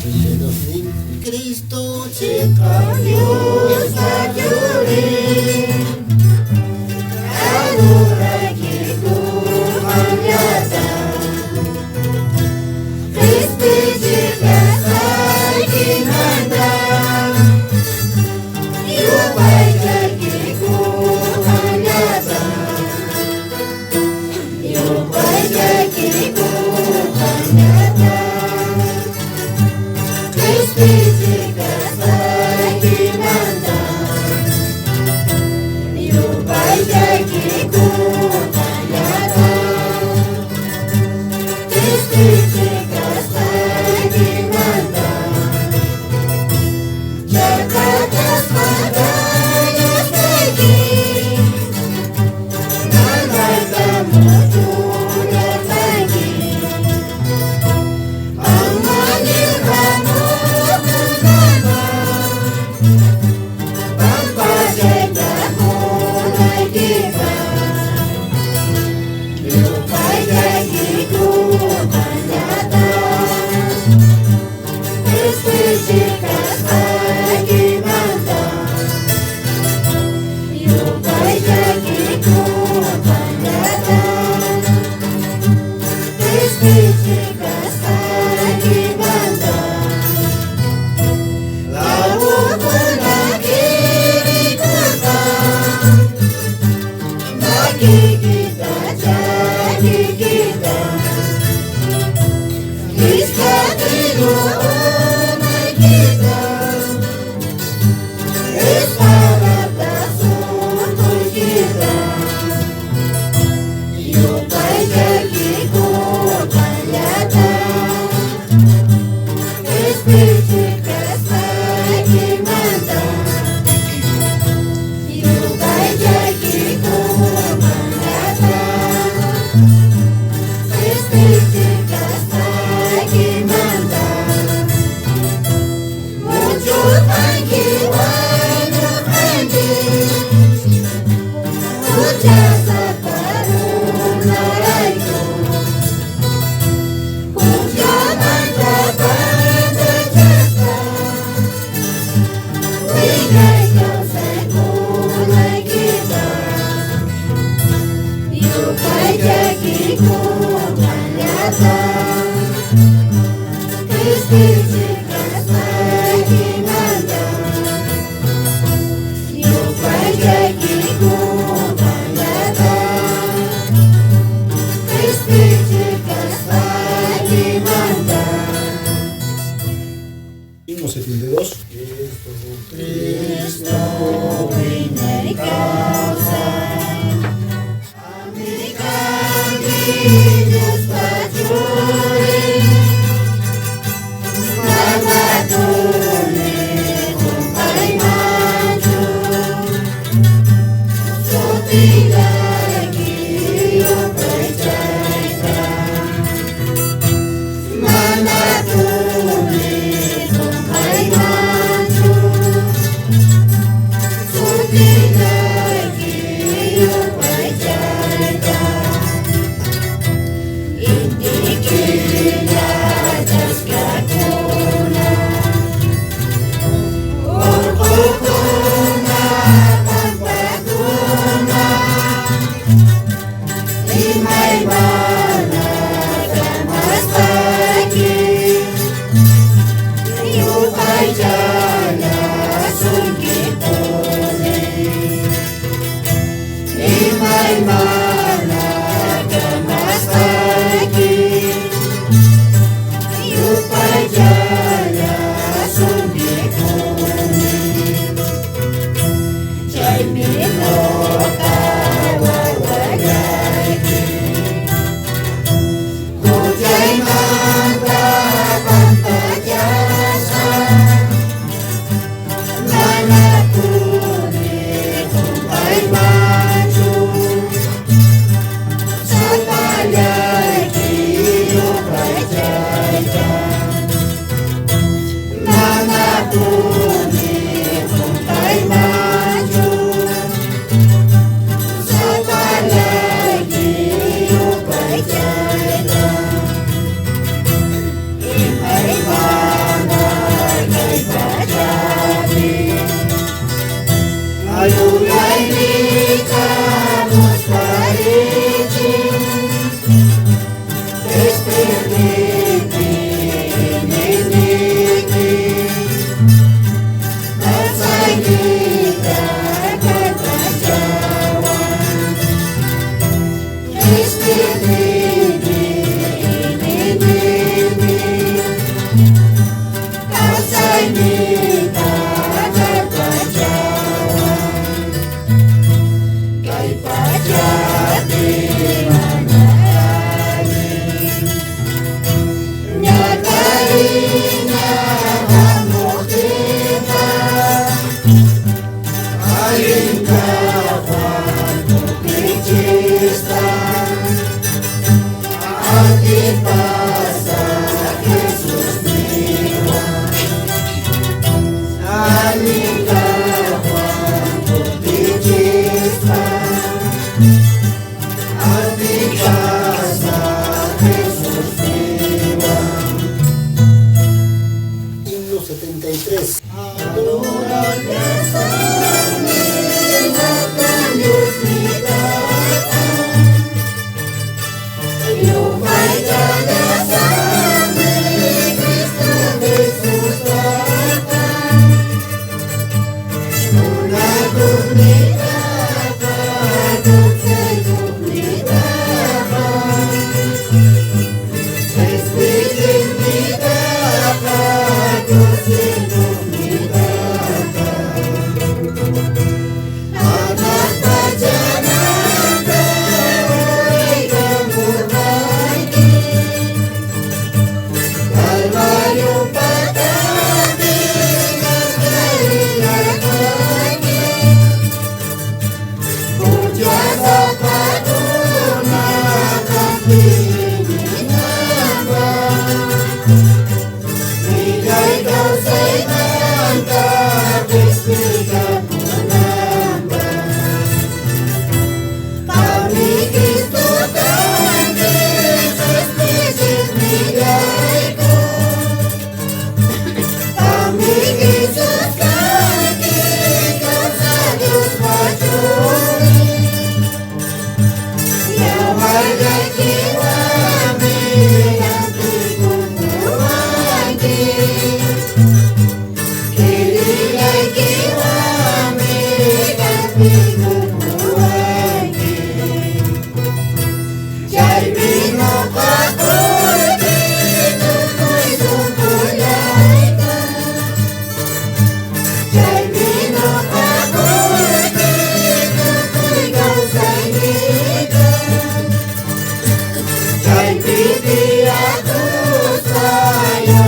Jerusalem, Cristo Cikayu Sajurin Anuragiku Mangyatan Kristi Cika Saginandang Yupay Jagiku Mangyatan Yupay Jagiku Mangyatan Kristi Cika Saginandang Yupay Jagiku Mangyatan Kristi Cika Saginandang Jakarta Padanya Segi Nandai kamu jurat lagi Amanir kamu kemana Tanpa jeda mulai kita Lupai janjiku mandatang Kristi Cika Saginandang Lupai janjiku mandatang Kristi Cika Saginandang Laut mengakhiri kota Bagi kita jadi kita Iskatiru umay kita Isparata suntoy kita Yupay jagiku mangyatan Kristi Cika Saginandang Yupay jagiku mangyatan Kristi Cika Saginandang Muncul panggilan Anjing Ucap separuh naraiku Ucapan kapan terjasa Wigai kau sekulai kita Yupay jagiku mangyatan Kristi Cika Saginandang Yupay jagiku mangyatan Kristi Cika Saginandang Himno 72. Cristo winay kausa Amikami Diyos patuloy Magpatuloy kumpay maju Suti lagi yupay jaita Manatuloy kumpay maju Suti lagi yupay jaita 3. Alunan bersami akan Gusti datang. Yuk baca bersami Kristus Yesus datang. Mengaku kita patut sejuk kita bang. Kristus kita patut sejuk kita bang. Anak perjalanan terulai kemurni. Kalvario patah dengan kelihatannya. Puja sepatuna kami menyembah. Bidai kau setan Kristi kamu nambah. Kami Kristus kami Kristi bidaiku. Kami Kristus kami kau sadus pacuri. Ya warga jiwa nanti kumuangi. Kiriai jiwa nanti kumuangi. Jai bino pakuti tukui sumpuyaika. Jai bino pakuti tukui kau sainikan. Jai piti aku saya